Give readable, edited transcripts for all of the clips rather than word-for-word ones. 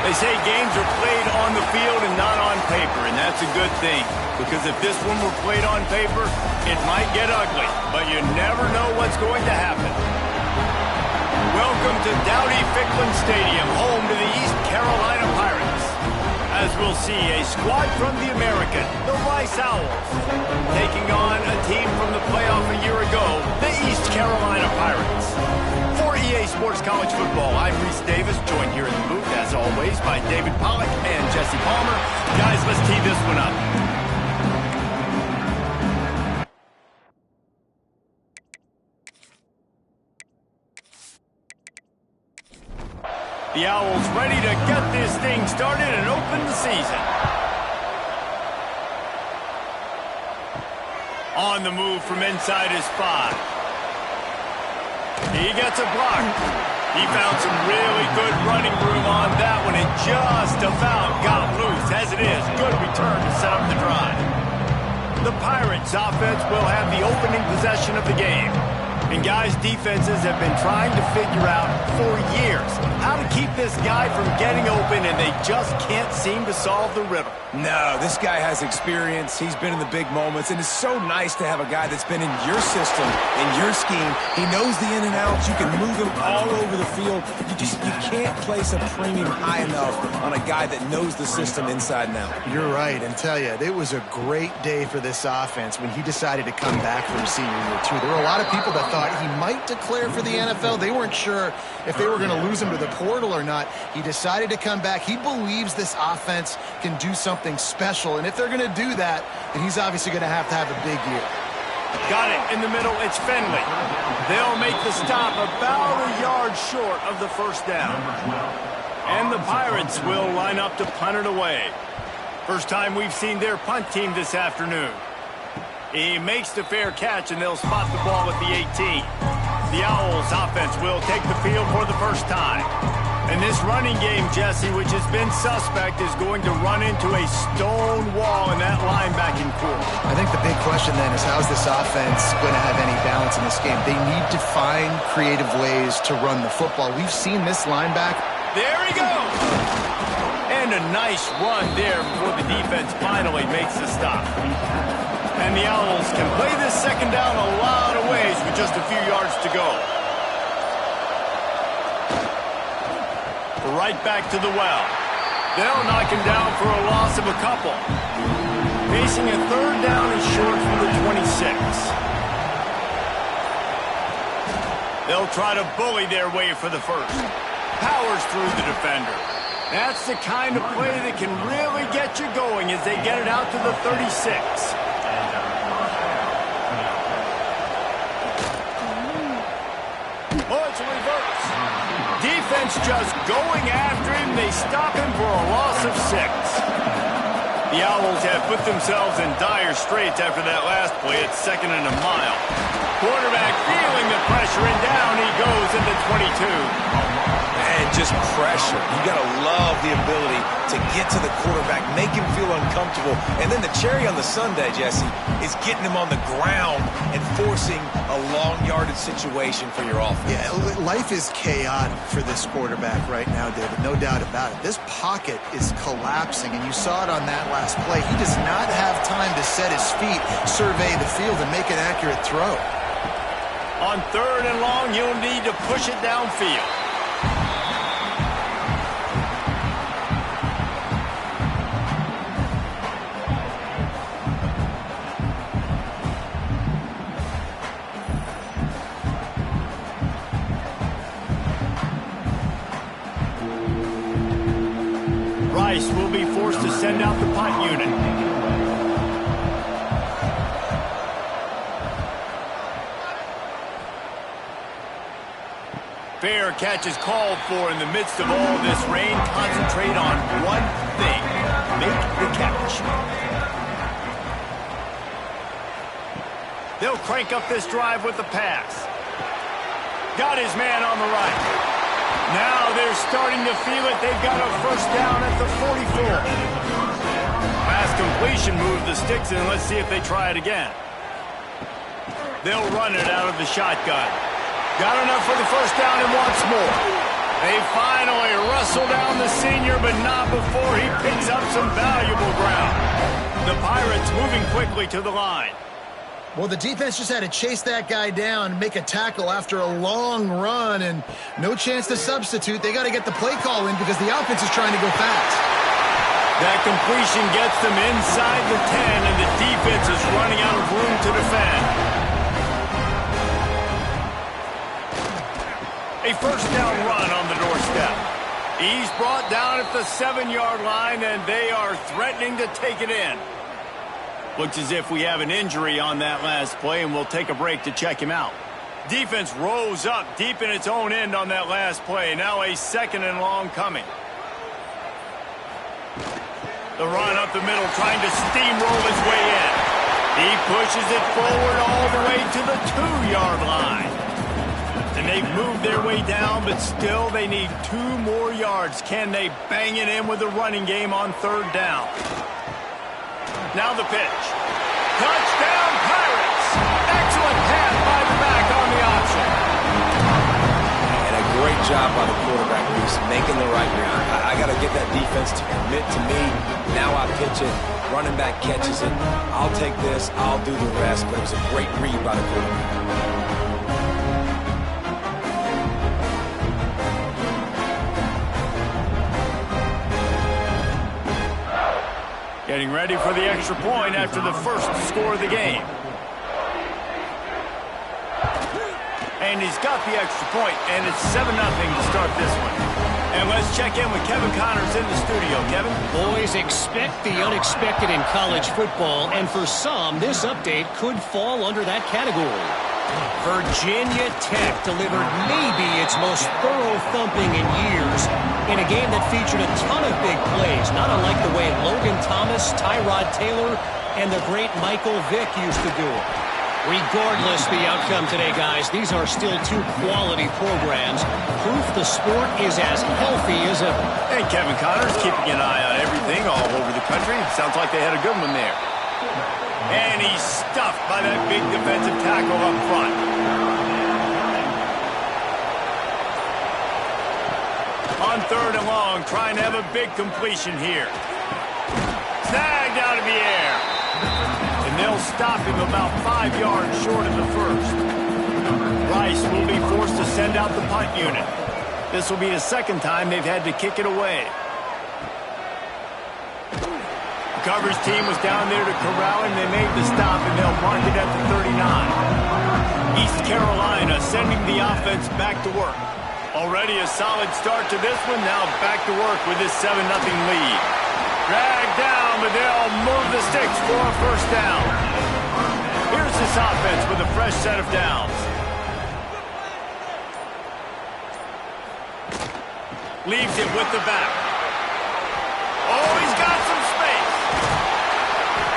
They say games are played on the field and not on paper, and that's a good thing. Because if this one were played on paper, it might get ugly, but you never know what's going to happen. Welcome to Dowdy-Ficklin Stadium, home to the East Carolina Pirates. As we'll see, a squad from the American, the Rice Owls, taking on a team from the playoff a year ago, the East Carolina Pirates. For EA Sports College Football, I'm Reese Davis, joined here in the booth, as always, by David Pollack and Jesse Palmer. Guys, let's tee this one up. The Owls ready to get this thing started and open the season. On the move from inside his 5. He gets a block. He found some really good running room on that one and just about got loose. As it is, good return to set up the drive. The Pirates offense will have the opening possession of the game. And guys, defenses have been trying to figure out for years how to keep this guy from getting open, and they just can't seem to solve the riddle. No, this guy has experience. He's been in the big moments, and it's so nice to have a guy that's been in your system, in your scheme. He knows the in and outs. You can move him all over the field. You can't place a premium high enough on a guy that knows the system inside and out. You're right, and tell you, it was a great day for this offense when he decided to come back from senior year too. There were a lot of people that thought he might declare for the NFL. They weren't sure if they were going to lose him to the portal or not. He decided to come back. He believes this offense can do something special, and if they're going to do that, then he's obviously going to have a big year. Got it in the middle. It's Finley. They'll make the stop about a yard short of the first down. And the Pirates will line up to punt it away. First time we've seen their punt team this afternoon. He makes the fair catch, and they'll spot the ball at the 18. The Owls offense will take the field for the first time. And this running game, Jesse, which has been suspect, is going to run into a stone wall in that linebacking core. I think the big question then is, how's this offense going to have any balance in this game? They need to find creative ways to run the football. We've seen this linebacker. There he goes! And a nice run there before the defense finally makes the stop. And the Owls can play this second down a lot of ways with just a few yards to go. Right back to the well. They'll knock him down for a loss of a couple. Facing a third down and short from the 26. They'll try to bully their way for the first. Powers through the defender. That's the kind of play that can really get you going as they get it out to the 36. Oh, it's a reverse. Defense just going after him. They stop him for a loss of 6. The Owls have put themselves in dire straits after that last play. It's 2nd and a mile. Quarterback feeling the pressure, and down he goes at the 22. And just pressure. You got to love the ability to get to the quarterback, make him feel uncomfortable. And then the cherry on the sundae, Jesse, is getting him on the ground and forcing a long-yarded situation for your offense. Yeah, life is chaotic for this quarterback right now, David, no doubt about it. This pocket is collapsing, and you saw it on that last play. He does not have time to set his feet, survey the field, and make an accurate throw. On 3rd and long, you'll need to push it downfield. Rice will be forced to send out the punt unit. Fair catch is called for in the midst of all this rain. Concentrate on one thing. Make the catch. They'll crank up this drive with the pass. Got his man on the right. Now they're starting to feel it. They've got a first down at the 44. Pass completion, move the sticks in. Let's see if they try it again. They'll run it out of the shotgun. Got enough for the first down and wants more. They finally wrestle down the senior, but not before he picks up some valuable ground. The Pirates moving quickly to the line. Well, the defense just had to chase that guy down, make a tackle after a long run, and no chance to substitute. They got to get the play call in because the offense is trying to go fast. That completion gets them inside the 10, and the defense is running out of room to defend. A first down run on the doorstep. He's brought down at the 7-yard line, and they are threatening to take it in. Looks as if we have an injury on that last play, and we'll take a break to check him out. Defense rose up deep in its own end on that last play. Now a 2nd and long coming. The run up the middle, trying to steamroll his way in. He pushes it forward all the way to the 2-yard line. And they've moved their way down, but still they need 2 more yards. Can they bang it in with a running game on 3rd down? Now the pitch. Touchdown, Pirates! Excellent pass by the back on the option. And a great job by the quarterback, Reese, making the right read. I got to get that defense to commit to me. Now I pitch it. Running back catches it. I'll take this. I'll do the rest. But it was a great read by the quarterback. Getting ready for the extra point after the first score of the game. And he's got the extra point, and it's 7-0 to start this one. And let's check in with Kevin Connors in the studio. Kevin? Boys, expect the unexpected in college football, and for some, this update could fall under that category. Virginia Tech delivered maybe its most thorough thumping in years in a game that featured a ton of big plays, not unlike the way Logan Thomas, Tyrod Taylor, and the great Michael Vick used to do it. Regardless the outcome today, guys, these are still 2 quality programs. Proof the sport is as healthy as ever. And Kevin Connors keeping an eye on everything all over the country. Sounds like they had a good one there. And he's stuffed by that big defensive tackle up front. On 3rd and long, trying to have a big completion here. Snagged out of the air. And they'll stop him about 5 yards short of the first. Rice will be forced to send out the punt unit. This will be the 2nd time they've had to kick it away. The coverage team was down there to corral him. They made the stop, and they'll mark it at the 39. East Carolina sending the offense back to work. Already a solid start to this one. Now back to work with this 7-0 lead. Dragged down, but they'll move the sticks for a first down. Here's this offense with a fresh set of downs. Leaves it with the back. Oh, he's got some space.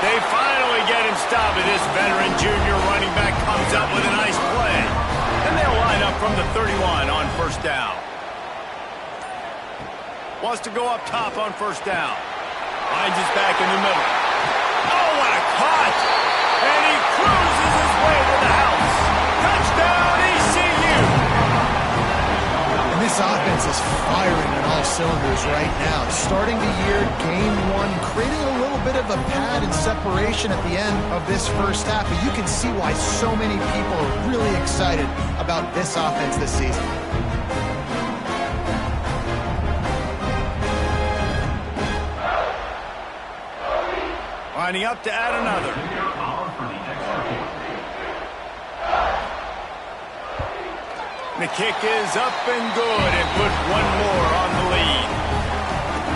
They finally get him stopped, and this veteran junior running back comes up with a nice play. And they'll line up from the 31 on first down. Wants to go up top on first down. Finds his back in the middle. Oh, what a cut! And he cruises his way to the house. Touchdown, ECU! And this offense is firing on all cylinders right now. Starting the year, game 1, creating a little bit of a pad and separation at the end of this first half. But you can see why so many people are really excited about this offense this season. Lining up to add another. The kick is up and good, and put 1 more on the lead.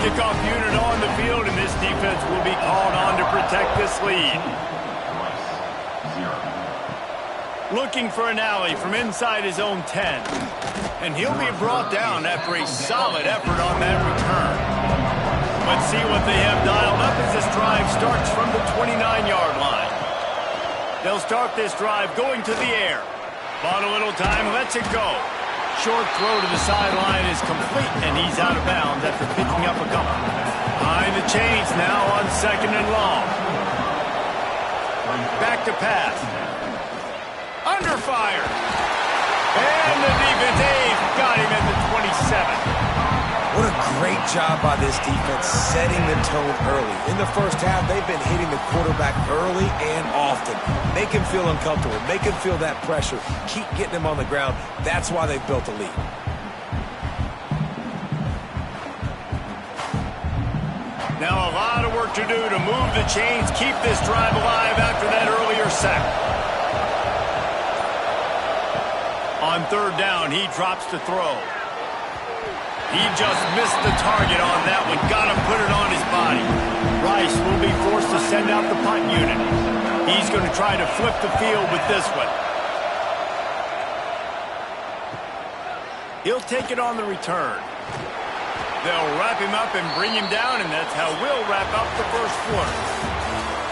Kickoff unit on the field, and this defense will be called on to protect this lead. Looking for an alley from inside his own 10. And he'll be brought down after a solid effort on that return. Let's see what they have dialed up as this drive starts from the 29-yard line. They'll start this drive going to the air. Bought a little time, lets it go. Short throw to the sideline is complete, and he's out of bounds after picking up a couple. Behind the chains now on 2nd and long. Back to pass. Under fire. And the defense got him at the 27. job by this defense setting the tone early. In the first half, they've been hitting the quarterback early and often. Make him feel uncomfortable. Make him feel that pressure. Keep getting him on the ground. That's why they've built a lead. Now a lot of work to do to move the chains, keep this drive alive after that earlier sack. On third down, he drops to throw. He just missed the target on that one. Got to put it on his body. Rice will be forced to send out the punt unit. He's going to try to flip the field with this one. He'll take it on the return. They'll wrap him up and bring him down, and that's how we'll wrap up the first quarter.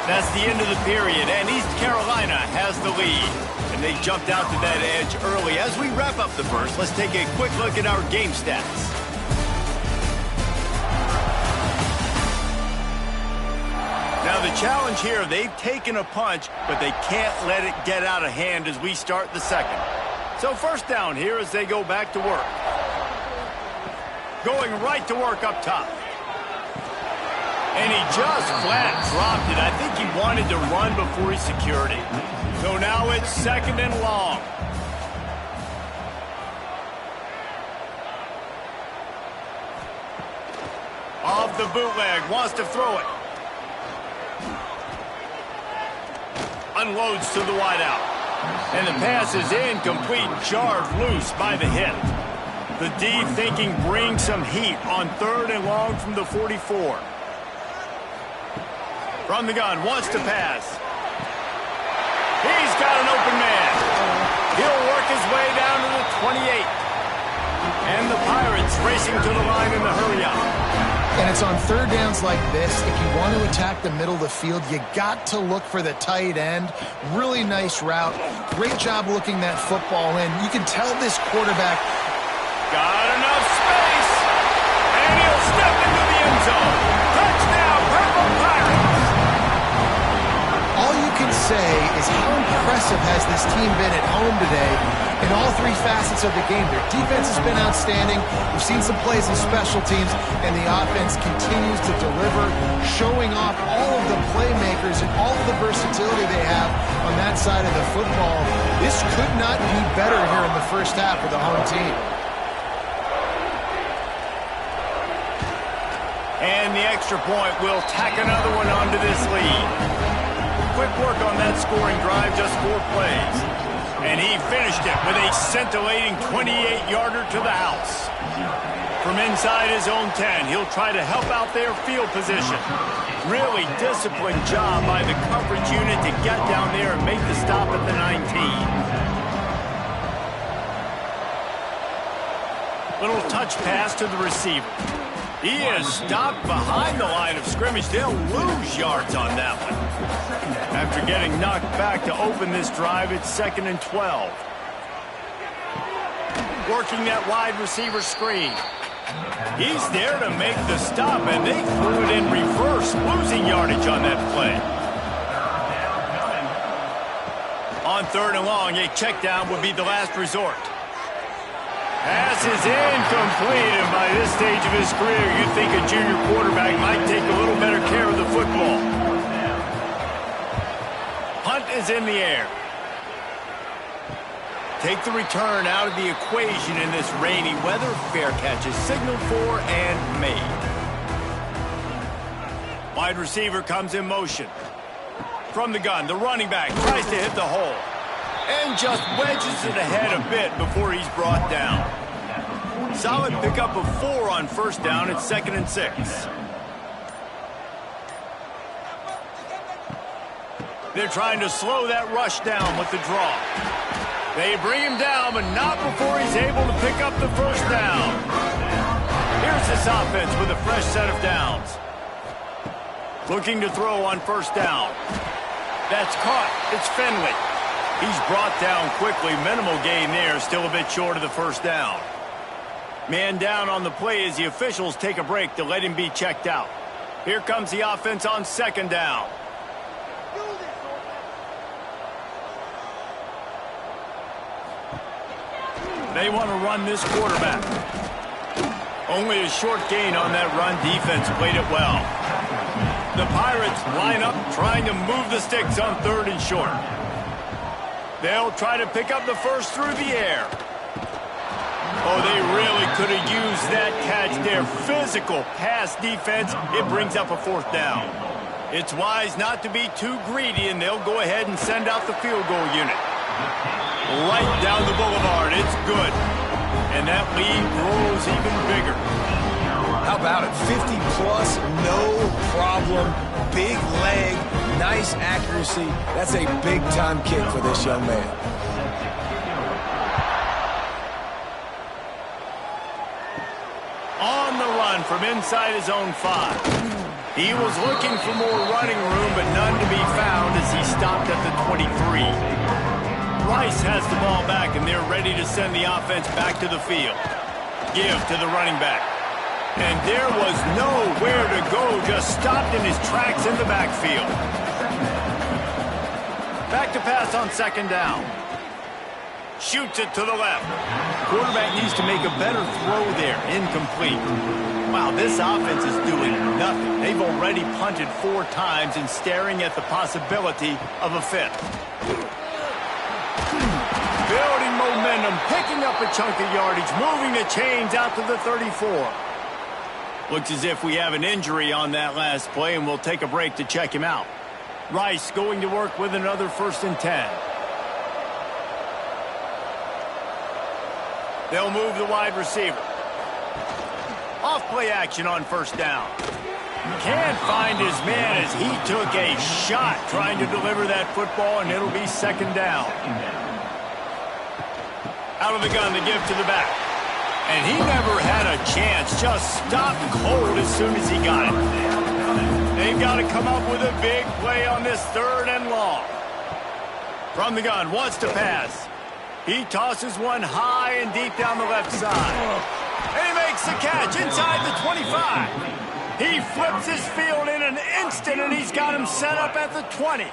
That's the end of the period, and East Carolina has the lead. And they jumped out to that edge early. As we wrap up the first, let's take a quick look at our game stats. Now the challenge here, they've taken a punch, but they can't let it get out of hand as we start the second. So first down here as they go back to work. Going right to work up top. And he just flat dropped it. I think he wanted to run before he secured it. So now it's second and long. Off the bootleg, wants to throw it. Unloads to the wideout. And the pass is incomplete, jarred loose by the hit. The D thinking bring some heat on third and long from the 44. From the gun, wants to pass. He's got an open man. He'll work his way down to the 28. And the Pirates racing to the line in the hurry-up. And it's on third downs like this. If you want to attack the middle of the field, you got to look for the tight end. Really nice route. Great job looking that football in. You can tell this quarterback got enough space. And he'll step into the end zone. Touchdown, Purple Pirates. All you can say is how impressive has this team been at home today in all three facets of the game. Their defense has been outstanding. We've seen some plays in special teams, and the offense continues to deliver, showing off all of the playmakers and all of the versatility they have on that side of the football. This could not be better here in the first half for the home team. And the extra point will tack another one onto this lead. Quick work on that scoring drive, just 4 plays. And he finished it with a scintillating 28-yarder to the house. From inside his own 10, he'll try to help out their field position. Really disciplined job by the coverage unit to get down there and make the stop at the 19. Little touch pass to the receiver. He is stopped behind the line of scrimmage. They'll lose yards on that one. After getting knocked back to open this drive, it's 2nd and 12. Working that wide receiver screen. He's there to make the stop, and they threw it in reverse, losing yardage on that play. On third and long, a check down would be the last resort. Pass is incomplete, and by this stage of his career, you'd think a junior quarterback might take a little better care of the football. Punt is in the air. Take the return out of the equation in this rainy weather. Fair catch is signaled for and made. Wide receiver comes in motion. From the gun, the running back tries to hit the hole. And just wedges it ahead a bit before he's brought down. Solid pickup of 4 on first down. It's 2nd and 6. They're trying to slow that rush down with the draw. They bring him down, but not before he's able to pick up the first down. Here's this offense with a fresh set of downs. Looking to throw on first down. That's caught. It's Finley. He's brought down quickly. Minimal gain there. Still a bit short of the first down. Man down on the play as the officials take a break to let him be checked out. Here comes the offense on 2nd down. They want to run this quarterback. Only a short gain on that run. Defense played it well. The Pirates line up trying to move the sticks on 3rd and short. They'll try to pick up the first through the air. Oh, they really could have used that catch there. Physical pass defense. It brings up a 4th down. It's wise not to be too greedy, and they'll go ahead and send out the field goal unit. Right down the boulevard. It's good. And that lead grows even bigger. How about it? 50-plus, no problem. Big leg, nice accuracy. That's a big-time kick for this young man. On the run from inside his own 5. He was looking for more running room, but none to be found as he stopped at the 23. Rice has the ball back, and they're ready to send the offense back to the field. Give to the running back. And there was nowhere to go, just stopped in his tracks in the backfield. Back to pass on 2nd down. Shoots it to the left. Quarterback needs to make a better throw there. Incomplete. Wow, this offense is doing nothing. They've already punted 4 times and staring at the possibility of a 5th. Building momentum, picking up a chunk of yardage, moving the chains out to the 34. Looks as if we have an injury on that last play, and we'll take a break to check him out. Rice going to work with another 1st and 10. They'll move the wide receiver. Off play action on 1st down. Can't find his man as he took a shot trying to deliver that football, and it'll be 2nd down. Out of the gun to give to the back. And he never had a chance. Just stopped cold as soon as he got it. They've got to come up with a big play on this 3rd and long. From the gun, wants to pass. He tosses one high and deep down the left side. And he makes the catch inside the 25. He flips his field in an instant, and he's got him set up at the 20.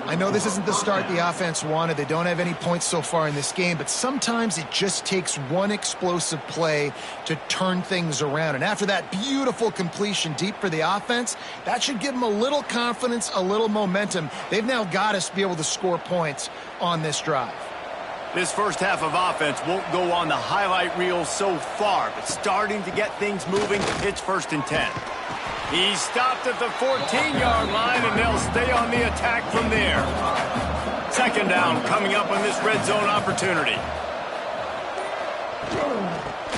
I know this isn't the start the offense wanted. They don't have any points so far in this game, but sometimes it just takes one explosive play to turn things around. And after that beautiful completion deep for the offense, that should give them a little confidence, a little momentum. They've now got us to be able to score points on this drive. This first half of offense won't go on the highlight reel so far, but starting to get things moving, it's 1st and 10. He stopped at the 14-yard line, and they'll stay on the attack from there. 2nd down coming up on this red zone opportunity.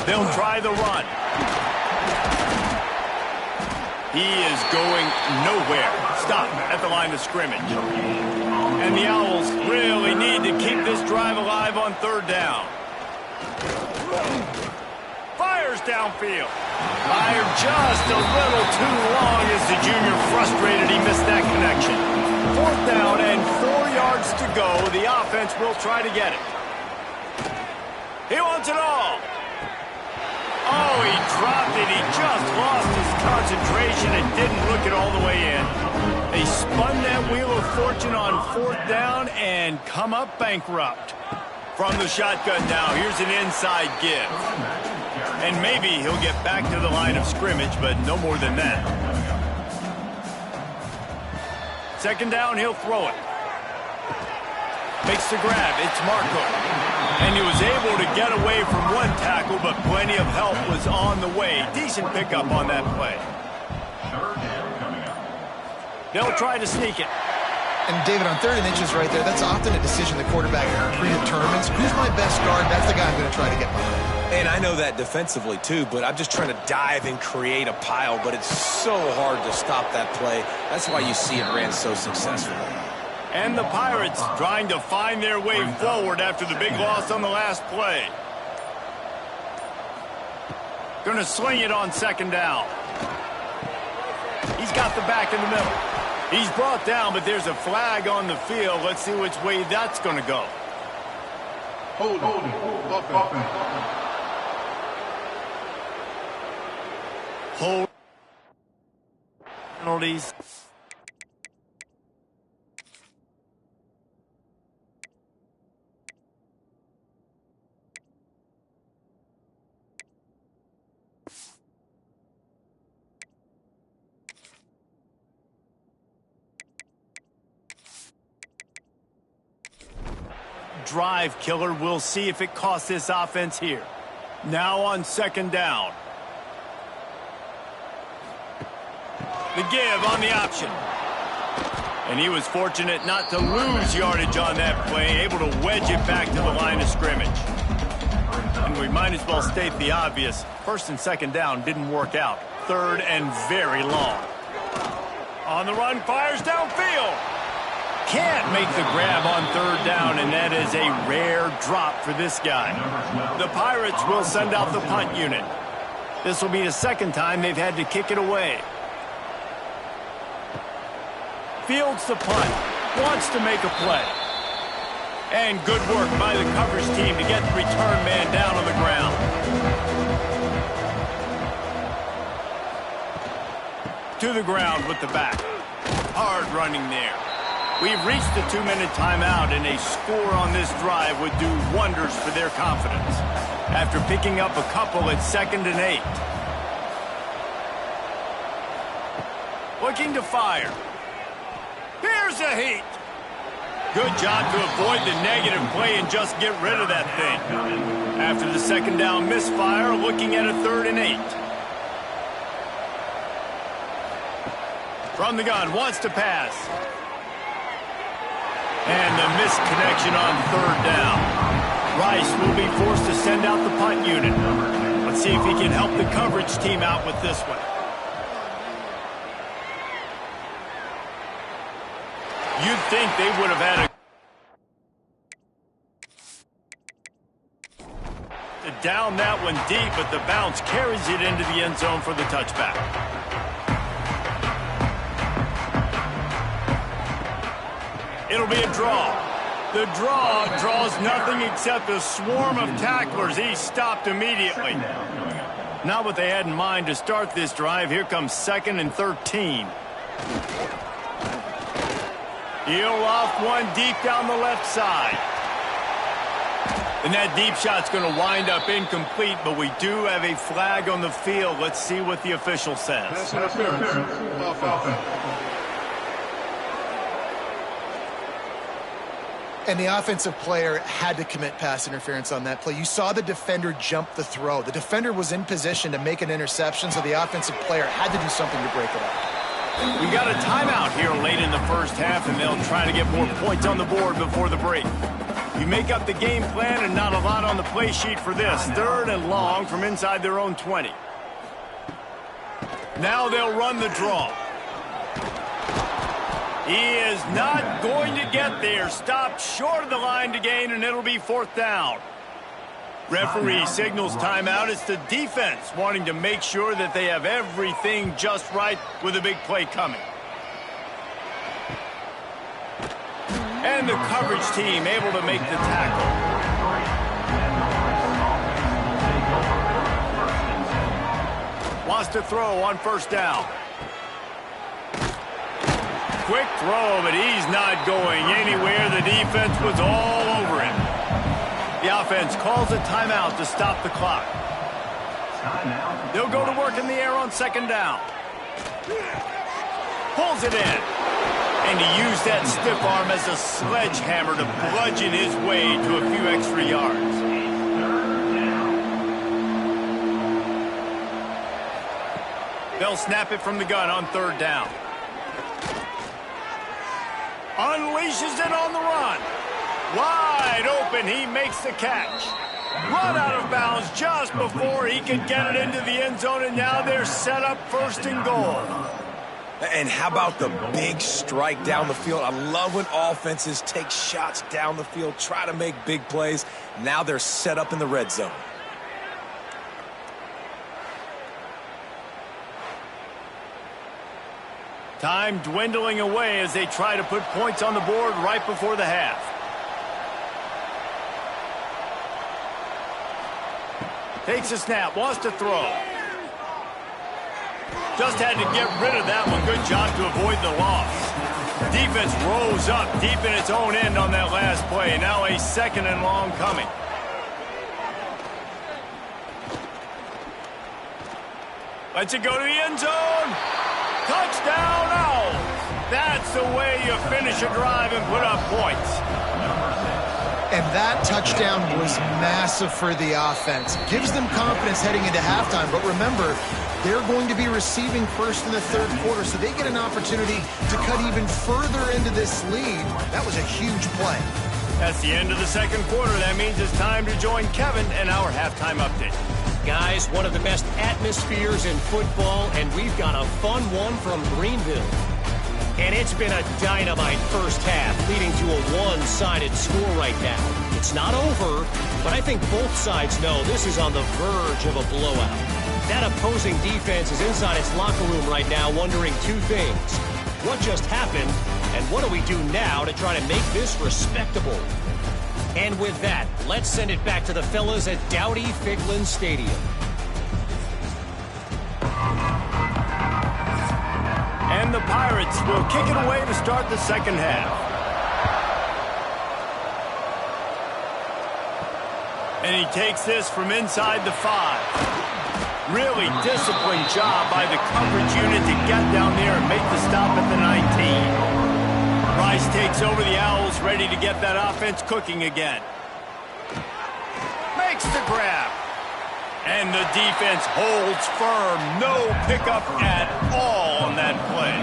They'll try the run. He is going nowhere. Stop at the line of scrimmage. And the Owls really need to keep this drive alive on 3rd down. Fires downfield. Fired just a little too long as the junior frustrated. He missed that connection. 4th down and 4 yards to go. The offense will try to get it. He wants it all. Oh, he dropped it. He just lost his concentration and didn't look it all the way in. They spun that wheel of fortune on 4th down and come up bankrupt. From the shotgun now, here's an inside give. And maybe he'll get back to the line of scrimmage, but no more than that. 2nd down, he'll throw it. Makes the grab. It's Marco. And he was able to get away from one tackle, but plenty of help was on the way. Decent pickup on that play. They'll try to sneak it. And David, on 3rd and inches right there, that's often a decision the quarterback predetermines. Who's my best guard? That's the guy I'm going to try to get behind. And I know that defensively, too, but I'm just trying to dive and create a pile, but it's so hard to stop that play. That's why you see it ran so successfully. And the Pirates trying to find their way forward after the big loss on the last play. Going to sling it on 2nd down. He's got the back in the middle. He's brought down, but there's a flag on the field. Let's see which way that's going to go. Hold Penalties. drive killer. We'll see if it costs this offense here. Now on second down. The give on the option. And he was fortunate not to lose yardage on that play, able to wedge it back to the line of scrimmage. And we might as well state the obvious. First and second down didn't work out. Third and very long. On the run, fires downfield. Can't make the grab on third down, and that is a rare drop for this guy. The Pirates will send out the punt unit. This will be the second time they've had to kick it away. Fields the punt. Wants to make a play. And good work by the coverage team to get the return man down on the ground. To the ground with the back. Hard running there. We've reached the 2-minute timeout, and a score on this drive would do wonders for their confidence. After picking up a couple at 2nd and 8. Looking to fire. Here's the heat. Good job to avoid the negative play and just get rid of that thing. After the second down misfire, looking at a 3rd and 8. From the gun, wants to pass. And the misconnection on 3rd down. Rice will be forced to send out the punt unit. Let's see if he can help the coverage team out with this one. You'd think they would have had a down that one deep, but the bounce carries it into the end zone for the touchback. It'll be a draw. The draw draws nothing except a swarm of tacklers. He's stopped immediately. Not what they had in mind to start this drive. Here comes 2nd and 13. He'll off one deep down the left side. And that deep shot's going to wind up incomplete, but we do have a flag on the field. Let's see what the official says. Pass interference. And the offensive player had to commit pass interference on that play. You saw the defender jump the throw. The defender was in position to make an interception, so the offensive player had to do something to break it up. We got a timeout here late in the first half, and they'll try to get more points on the board before the break. You make up the game plan and not a lot on the play sheet for this. 3rd and long from inside their own 20. Now they'll run the draw. He is not going to get there. Stopped short of the line to gain, and it'll be 4th down. Referee signals timeout. It's the defense wanting to make sure that they have everything just right with a big play coming. And the coverage team able to make the tackle. Wants to throw on 1st down. Quick throw, but he's not going anywhere. The defense was all over him. The offense calls a timeout to stop the clock. They'll go to work in the air on 2nd down. Pulls it in. And he used that stiff arm as a sledgehammer to bludgeon his way to a few extra yards. They'll snap it from the gun on 3rd down. Unleashes it on the run. Wide open, he makes the catch. Run out of bounds just before he could get it into the end zone, and now they're set up 1st and goal. And how about the big strike down the field? I love when offenses take shots down the field, try to make big plays. Now they're set up in the red zone. Time dwindling away as they try to put points on the board right before the half. Takes a snap, wants to throw. Just had to get rid of that one. Good job to avoid the loss. Defense rose up deep in its own end on that last play. Now a 2nd and long coming. Lets it go to the end zone. Touchdown, Owls. That's the way you finish a drive and put up points. And that touchdown was massive for the offense. Gives them confidence heading into halftime. But remember, they're going to be receiving first in the third quarter, so they get an opportunity to cut even further into this lead. That was a huge play. That's the end of the second quarter. That means it's time to join Kevin and our halftime update. Guys, one of the best atmospheres in football, and we've got a fun one from Greenville. And it's been a dynamite first half, leading to a one-sided score right now. It's not over, but I think both sides know this is on the verge of a blowout. That opposing defense is inside its locker room right now wondering two things. What just happened, and what do we do now to try to make this respectable? And with that, let's send it back to the fellas at Dowdy-Ficklin Stadium. And the Pirates will kick it away to start the second half. And he takes this from inside the 5. Really disciplined job by the coverage unit to get down there and make the stop at the 19. Rice takes over the Owls, ready to get that offense cooking again. Makes the grab. And the defense holds firm. No pickup at all on that play.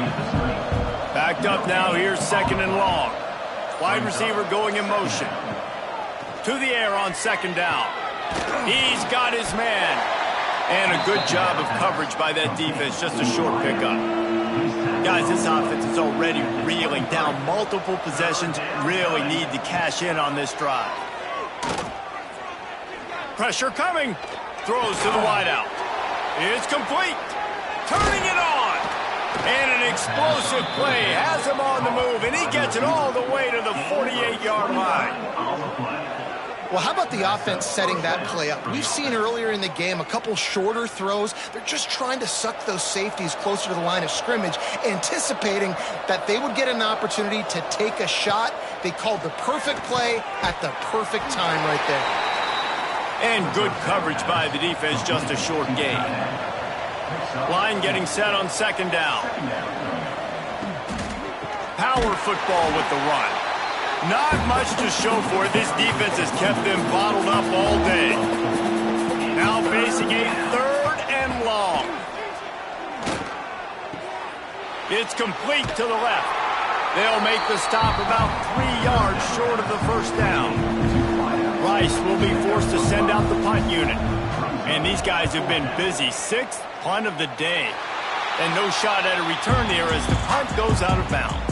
Backed up now. Here's second and long. Wide receiver going in motion. To the air on second down. He's got his man. And a good job of coverage by that defense. Just a short pickup. Guys, this offense is already reeling down multiple possessions. Really need to cash in on this drive. Pressure coming. Throws to the wideout. It's complete. Turning it on. And an explosive play has him on the move, and he gets it all the way to the 48-yard line. Well, how about the offense setting that play up? We've seen earlier in the game a couple shorter throws. They're just trying to suck those safeties closer to the line of scrimmage, anticipating that they would get an opportunity to take a shot. They called the perfect play at the perfect time right there. And good coverage by the defense, just a short gain. Line getting set on second down. Power football with the run. Not much to show for it. This defense has kept them bottled up all day. Now facing a third and long. It's complete to the left. They'll make the stop about 3 yards short of the first down. Rice will be forced to send out the punt unit. And these guys have been busy. 6th punt of the day. And no shot at a return there as the punt goes out of bounds.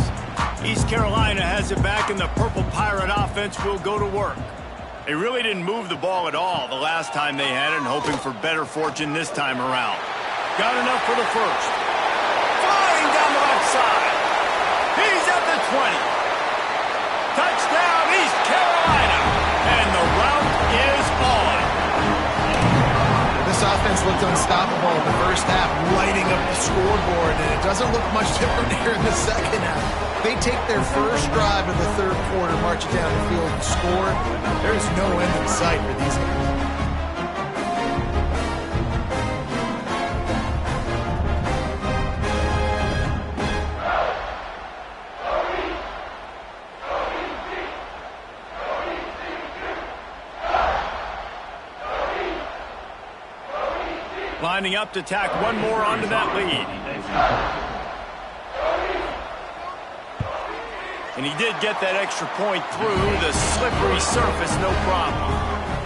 East Carolina has it back, and the Purple Pirate offense will go to work. They really didn't move the ball at all the last time they had it, and hoping for better fortune this time around. Got enough for the first. Flying down the left side. He's at the 20. Touchdown, East Carolina. And the route is on. This offense looked unstoppable in the first half, lighting up the scoreboard, and it doesn't look much different here in the second half. They take their first drive of the third quarter, march it down the field, and score. There's no end in sight for these guys. Lining up to tack one more onto that lead. And he did get that extra point through the slippery surface, no problem.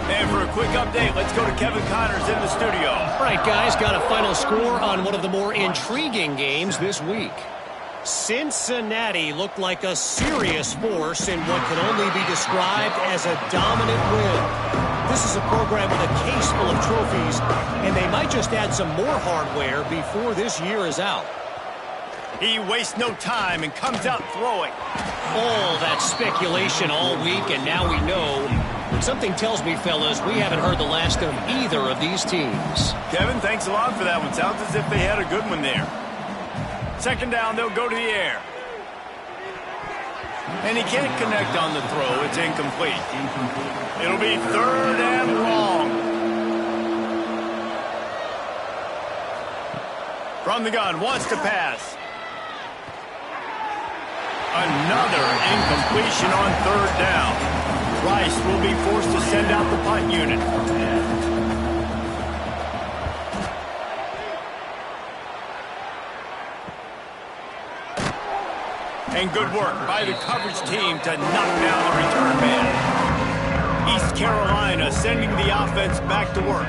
And for a quick update, let's go to Kevin Connors in the studio. All right, guys, got a final score on one of the more intriguing games this week. Cincinnati looked like a serious force in what can only be described as a dominant win. This is a program with a case full of trophies, and they might just add some more hardware before this year is out. He wastes no time and comes out throwing. All that speculation all week, and now we know. Something tells me, fellas, we haven't heard the last of either of these teams. Kevin, thanks a lot for that one. Sounds as if they had a good one there. Second down, they'll go to the air. And he can't connect on the throw. It's incomplete. It'll be third and long. From the gun, wants to pass. Another incompletion on third down. Rice will be forced to send out the punt unit. And good work by the coverage team to knock down the return man. East Carolina sending the offense back to work.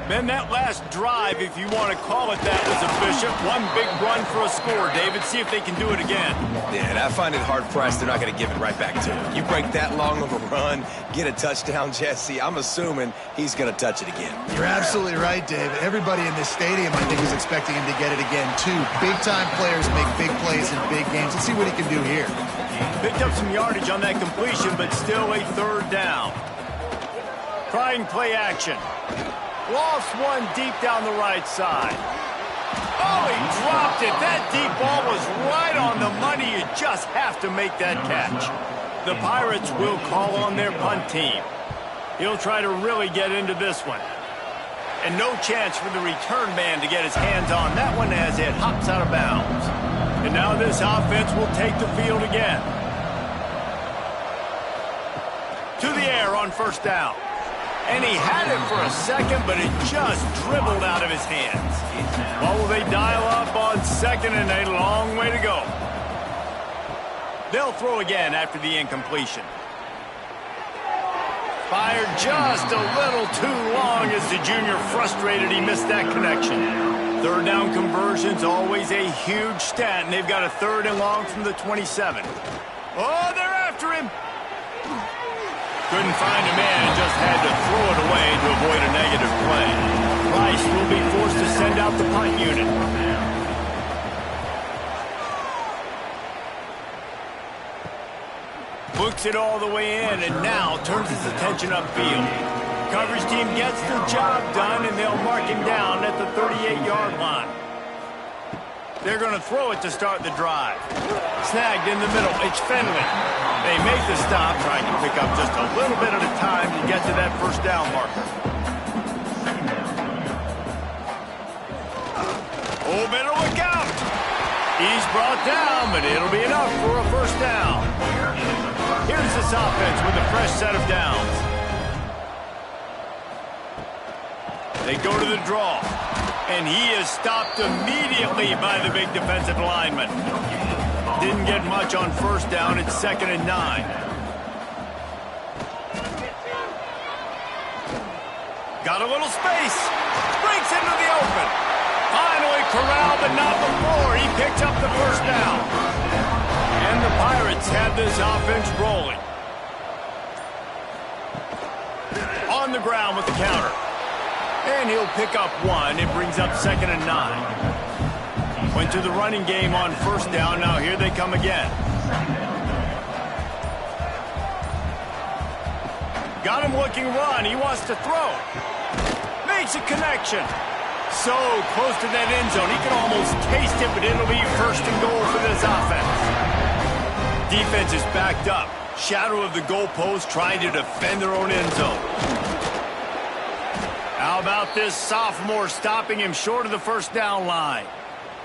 Man, that last drive, if you want to call it that, was efficient. One big run for a score, David. See if they can do it again. Yeah, and I find it hard-pressed they're not going to give it right back to him. You break that long of a run, get a touchdown, Jesse, I'm assuming he's going to touch it again. You're absolutely right, David. Everybody in this stadium, I think, is expecting him to get it again, too. Big-time players make big plays in big games. Let's see what he can do here. Picked up some yardage on that completion, but still a third down. Trying play action. Lost one deep down the right side. Oh, he dropped it. That deep ball was right on the money. You just have to make that catch. The Pirates will call on their punt team. He'll try to really get into this one. And no chance for the return man to get his hands on that one as it hops out of bounds. And now this offense will take the field again. To the air on first down. And he had it for a second, but it just dribbled out of his hands. What will they dial up on second, and a long way to go. They'll throw again after the incompletion. Fired just a little too long as the junior frustrated he missed that connection. Third down conversion's always a huge stat, and they've got a third and long from the 27. Oh, they're after him. Couldn't find a man and just had to throw it away to avoid a negative play. Rice will be forced to send out the punt unit. Books it all the way in and now turns his attention upfield. Coverage team gets the job done and they'll mark him down at the 38-yard line. They're going to throw it to start the drive. Snagged in the middle. It's Finley. They make the stop, trying to pick up just a little bit at a time to get to that first down marker. Oh, better look out. He's brought down, but it'll be enough for a first down. Here's this offense with a fresh set of downs. They go to the draw. And he is stopped immediately by the big defensive lineman. Didn't get much on first down. It's 2nd and 9. Got a little space. Breaks into the open. Finally corralled, but not before. He picks up the first down. And the Pirates have this offense rolling. On the ground with the counter. And he'll pick up one. It brings up 2nd and 9. Went to the running game on first down. Now here they come again. Got him looking run. He wants to throw. Makes a connection. So close to that end zone. He can almost taste it, but it'll be 1st and goal for this offense. Defense is backed up. Shadow of the goalpost trying to defend their own end zone. How about this sophomore stopping him short of the first down line?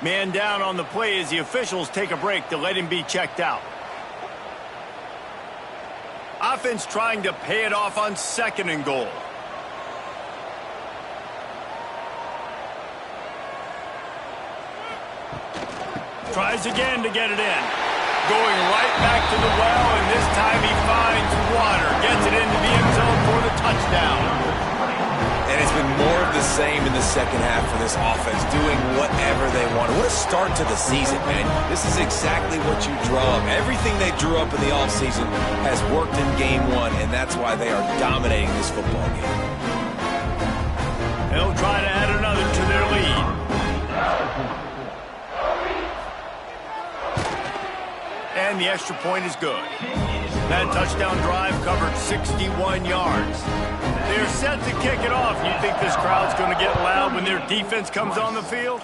Man down on the play as the officials take a break to let him be checked out. Offense trying to pay it off on 2nd and goal. Tries again to get it in. Going right back to the well, and this time he finds water. Gets it into the end zone for the touchdown. And it's been more of the same in the second half for this offense, doing whatever they want. What a start to the season, man. This is exactly what you draw up. Everything they drew up in the offseason has worked in game one, and that's why they are dominating this football game. They'll try to add another to their lead. And the extra point is good. That touchdown drive covered 61 yards. They're set to kick it off. You think this crowd's going to get loud when their defense comes on the field?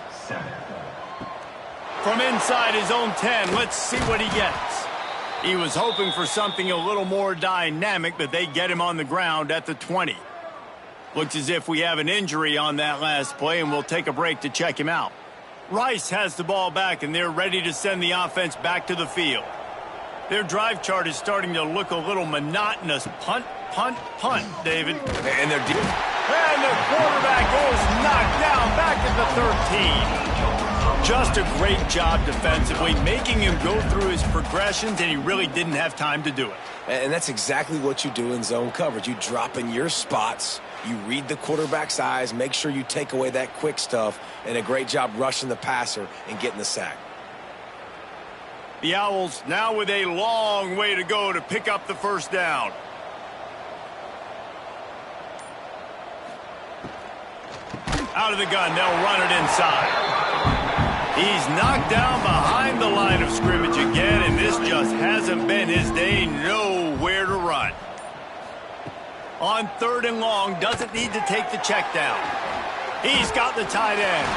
From inside his own 10, let's see what he gets. He was hoping for something a little more dynamic, but they get him on the ground at the 20. Looks as if we have an injury on that last play, and we'll take a break to check him out. Rice has the ball back, and they're ready to send the offense back to the field. Their drive chart is starting to look a little monotonous. Punt, punt, punt, David. And they're deep. And the quarterback goes knocked down back at the 13. Just a great job defensively, making him go through his progressions, and he really didn't have time to do it. And that's exactly what you do in zone coverage. You drop in your spots, you read the quarterback's eyes, make sure you take away that quick stuff, and a great job rushing the passer and getting the sack. The Owls now with a long way to go to pick up the first down. Out of the gun, they'll run it inside. He's knocked down behind the line of scrimmage again, and this just hasn't been his day. Nowhere to run. On 3rd and long, doesn't need to take the check down. He's got the tight end.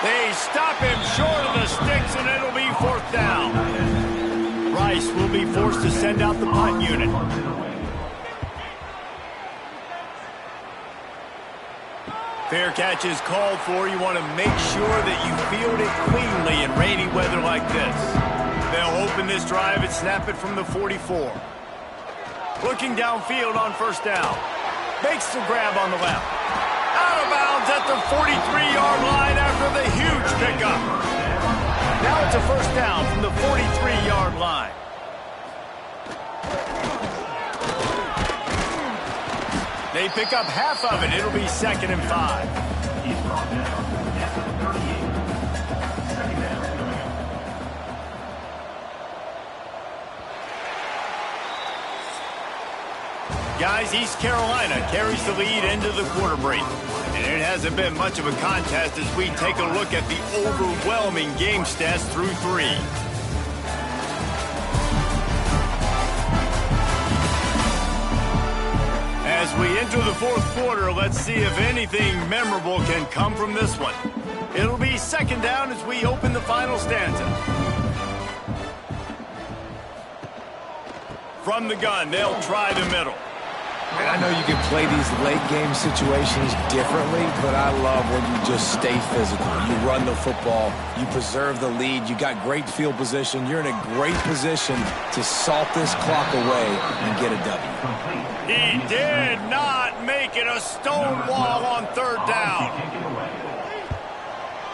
They stop him short of the sticks, and it'll be 4th down. Rice will be forced to send out the punt unit. Fair catch is called for. You want to make sure that you field it cleanly in rainy weather like this. They'll open this drive and snap it from the 44. Looking downfield on 1st down. Makes the grab on the left. Out of bounds at the 43-yard line after the huge pickup. Now it's a 1st down from the 43-yard line. They pick up half of it. It'll be 2nd and 5. Guys, East Carolina carries the lead into the quarter break. And it hasn't been much of a contest as we take a look at the overwhelming game stats through 3. As we enter the 4th quarter, let's see if anything memorable can come from this one. It'll be 2nd down as we open the final stanza. From the gun, they'll try the middle. And I know you can play these late game situations differently, but I love when you just stay physical. You run the football, you preserve the lead, you got great field position, you're in a great position to salt this clock away and get a W. He did not make it a stone wall on 3rd down.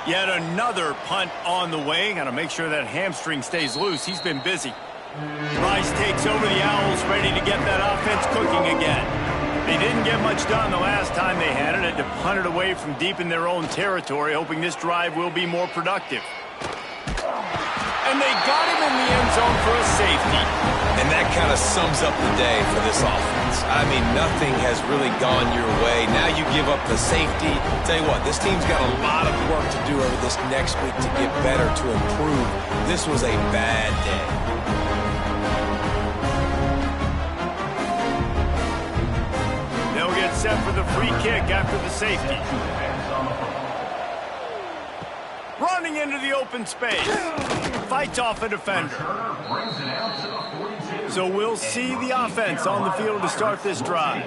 Yet another punt on the way. Got to make sure that hamstring stays loose. He's been busy. Rice takes over the Owls, ready to get that offense cooking again. They didn't get much done the last time they had it. Had to punt it away from deep in their own territory, hoping this drive will be more productive. And they got him in the end zone for a safety. And that kind of sums up the day for this offense. I mean, nothing has really gone your way. Now you give up the safety. Tell you what, this team's got a lot of work to do over this next week to get better, to improve. This was a bad day. They'll get set for the free kick after the safety. Running into the open space. Fights off a defender. So we'll see the offense on the field to start this drive.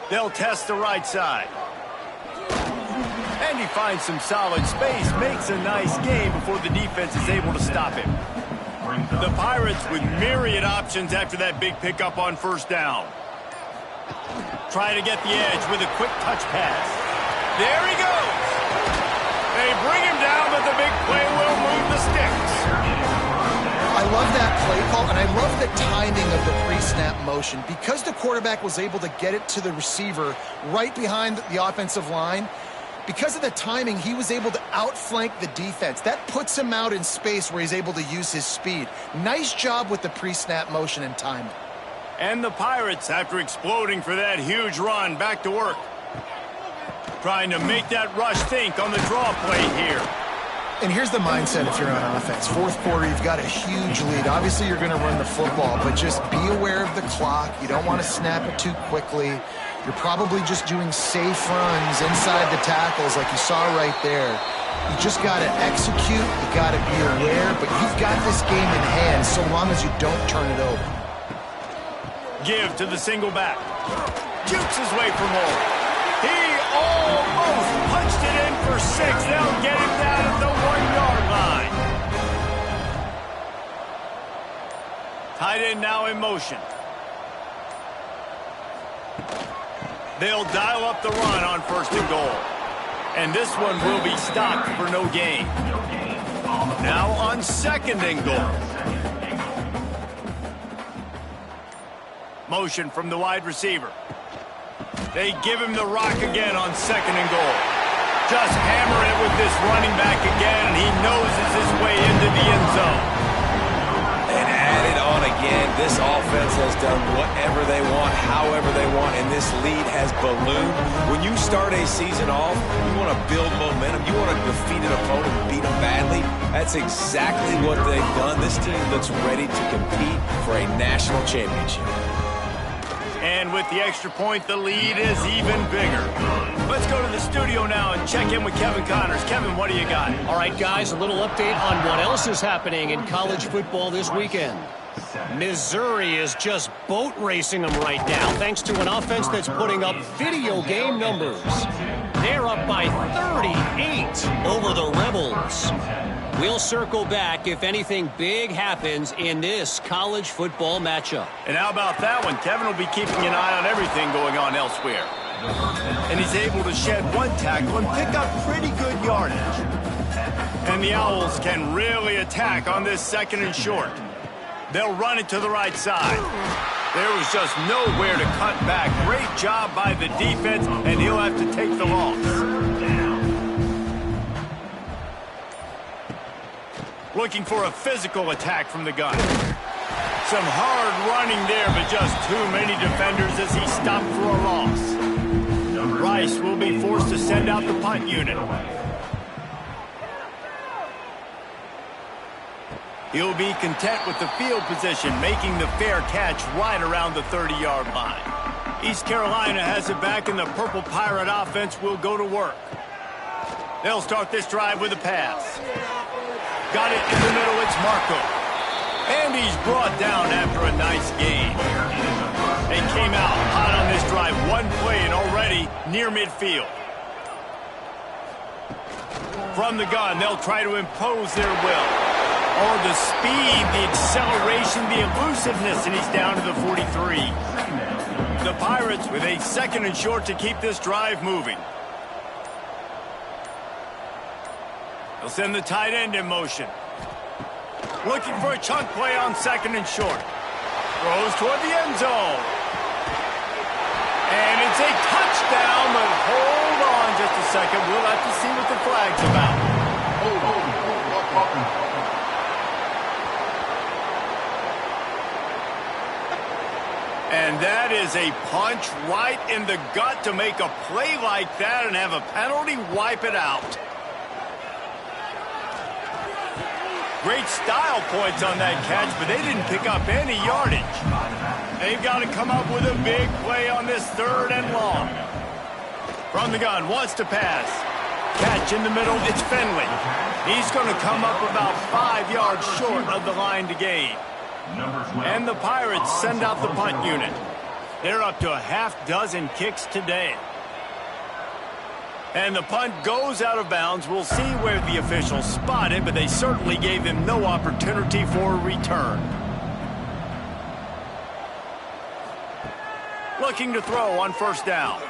They'll test the right side. And he finds some solid space, makes a nice game before the defense is able to stop him. The Pirates with myriad options after that big pickup on 1st down. Trying to get the edge with a quick touch pass. There he goes. They bring him down, but the big play will move the sticks. I love that play call, and I love the timing of the pre-snap motion. Because the quarterback was able to get it to the receiver right behind the offensive line, because of the timing, he was able to outflank the defense. That puts him out in space where he's able to use his speed. Nice job with the pre-snap motion and timing. And the Pirates, after exploding for that huge run, back to work. Trying to make that rush think on the draw play here. And here's the mindset if you're on offense. 4th quarter, you've got a huge lead. Obviously, you're going to run the football, but just be aware of the clock. You don't want to snap it too quickly. You're probably just doing safe runs inside the tackles like you saw right there. You just got to execute. You got to be aware, but you've got this game in hand so long as you don't turn it over. Give to the single back. Jukes his way for more. He almost punched it in for 6. They'll get him down at the 1-yard line. end now in motion. They'll dial up the run on 1st and goal. And this one will be stopped for no gain. Now on 2nd and goal. Motion from the wide receiver. They give him the rock again on 2nd and goal. Just hammer it with this running back again, and he noses his way into the end zone. And add it on again. This offense has done whatever they want, however they want, and this lead has ballooned. When you start a season off, you want to build momentum. You want to defeat an opponent and beat them badly. That's exactly what they've done. This team looks ready to compete for a national championship. And with the extra point, the lead is even bigger. Let's go to the studio now and check in with Kevin Connors. Kevin, what do you got? All right, guys, a little update on what else is happening in college football this weekend. Missouri is just boat racing them right now, thanks to an offense that's putting up video game numbers. They're up by 38 over the Rebels. We'll circle back if anything big happens in this college football matchup. And how about that one? Kevin will be keeping an eye on everything going on elsewhere. And he's able to shed one tackle and pick up pretty good yardage. And the Owls can really attack on this 2nd and short. They'll run it to the right side. There was just nowhere to cut back. Great job by the defense, and he'll have to take the loss. Looking for a physical attack from the gun. Some hard running there, but just too many defenders as he stopped for a loss. Rice will be forced to send out the punt unit. He'll be content with the field position, making the fair catch right around the 30-yard line. East Carolina has it back, and the Purple Pirate offense will go to work. They'll start this drive with a pass. Got it in the middle, it's Marco. And he's brought down after a nice gain. They came out hot on this drive. One play and already near midfield. From the gun, they'll try to impose their will. Oh, the speed, the acceleration, the elusiveness, and he's down to the 43. The Pirates with a 2nd and short to keep this drive moving. They'll send the tight end in motion. Looking for a chunk play on 2nd and short. Throws toward the end zone. And it's a touchdown, but hold on just a second. We'll have to see what the flag's about. And that is a punch right in the gut to make a play like that and have a penalty wipe it out. Great style points on that catch, but they didn't pick up any yardage. They've got to come up with a big play on this 3rd and long. From the gun, wants to pass. Catch in the middle, it's Finley. He's going to come up about 5 yards short of the line to gain. And the Pirates send out the punt unit. They're up to a half-dozen kicks today. And the punt goes out of bounds. We'll see where the officials spot it, but they certainly gave him no opportunity for a return. Looking to throw on 1st down.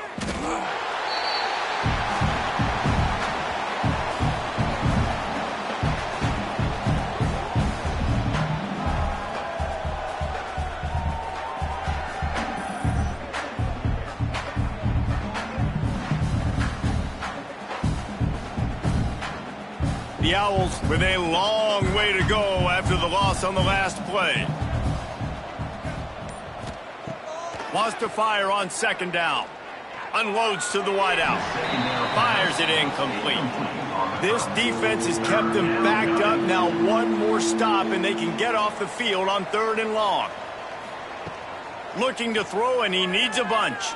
The Owls with a long way to go after the loss on the last play. Wants to fire on 2nd down. Unloads to the wideout. Fires it incomplete. This defense has kept them backed up. Now one more stop and they can get off the field on 3rd and long. Looking to throw, and he needs a bunch.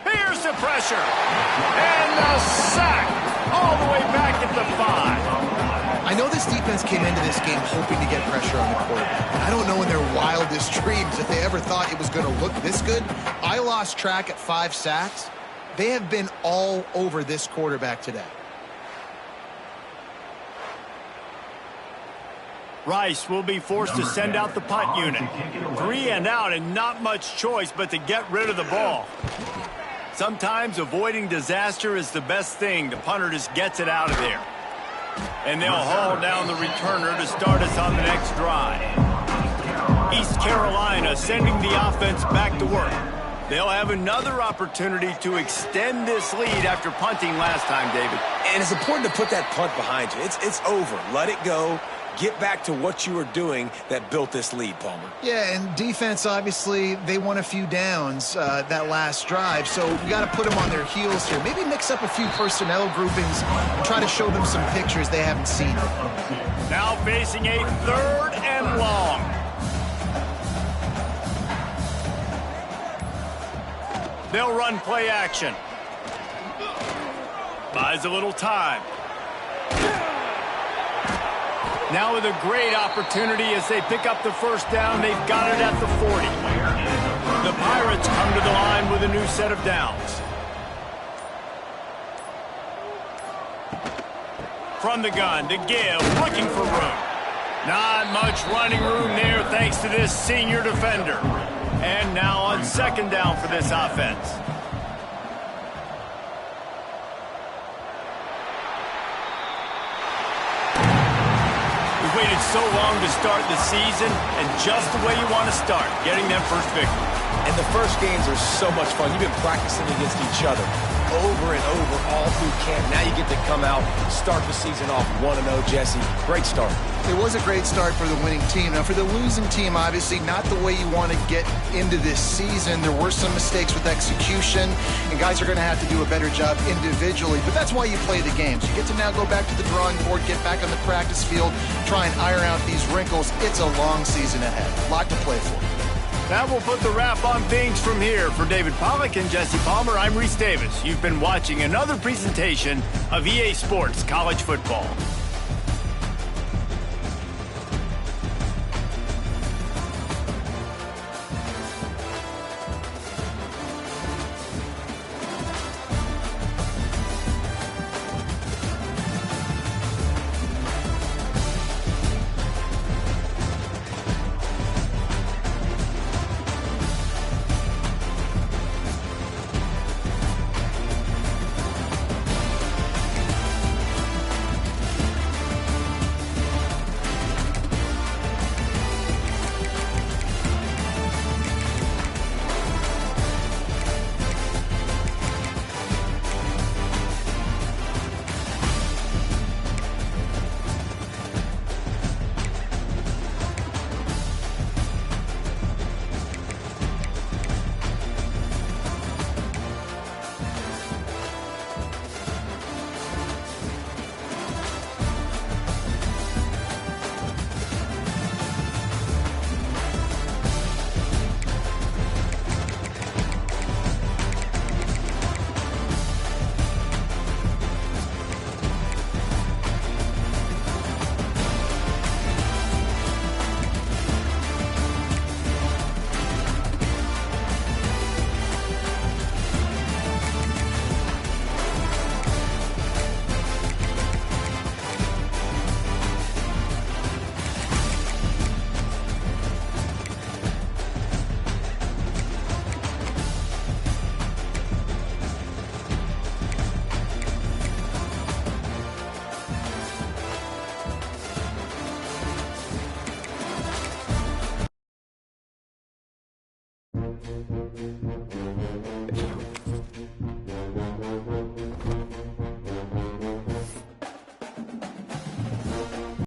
Here's the pressure. And the sack. All the way back at the 5. I know this defense came into this game hoping to get pressure on the quarterback. I don't know in their wildest dreams if they ever thought it was going to look this good. I lost track at 5 sacks. They have been all over this quarterback today. Rice will be forced to send out the punt unit. 3 and out and not much choice but to get rid of the ball. Sometimes avoiding disaster is the best thing. The punter just gets it out of there. And they'll haul down the returner to start us on the next drive. East Carolina sending the offense back to work. They'll have another opportunity to extend this lead after punting last time, David. And it's important to put that punt behind you. It's over. Let it go. Get back to what you were doing that built this lead, Palmer. Yeah, and defense, obviously, they won a few downs that last drive, so you got to put them on their heels here. Maybe mix up a few personnel groupings and try to show them some pictures they haven't seen. Now facing a 3rd and long. They'll run play action. Buys a little time. Now with a great opportunity as they pick up the first down. They've got it at the 40. The Pirates come to the line with a new set of downs. From the gun to give, looking for room. Not much running room there thanks to this senior defender. And now on 2nd down for this offense. Waited so long to start the season, and just the way you want to start, getting that first victory. And the first games are so much fun. You've been practicing against each other over and over all through camp. Now you get to come out, start the season off 1-0, Jesse. Great start. It was a great start for the winning team. Now, for the losing team, obviously not the way you want to get into this season. There were some mistakes with execution, and guys are going to have to do a better job individually. But that's why you play the games. You get to now go back to the drawing board, get back on the practice field, try and iron out these wrinkles. It's a long season ahead. A lot to play for. That will put the wrap on things from here. For David Pollack and Jesse Palmer, I'm Reese Davis. You've been watching another presentation of EA Sports College Football.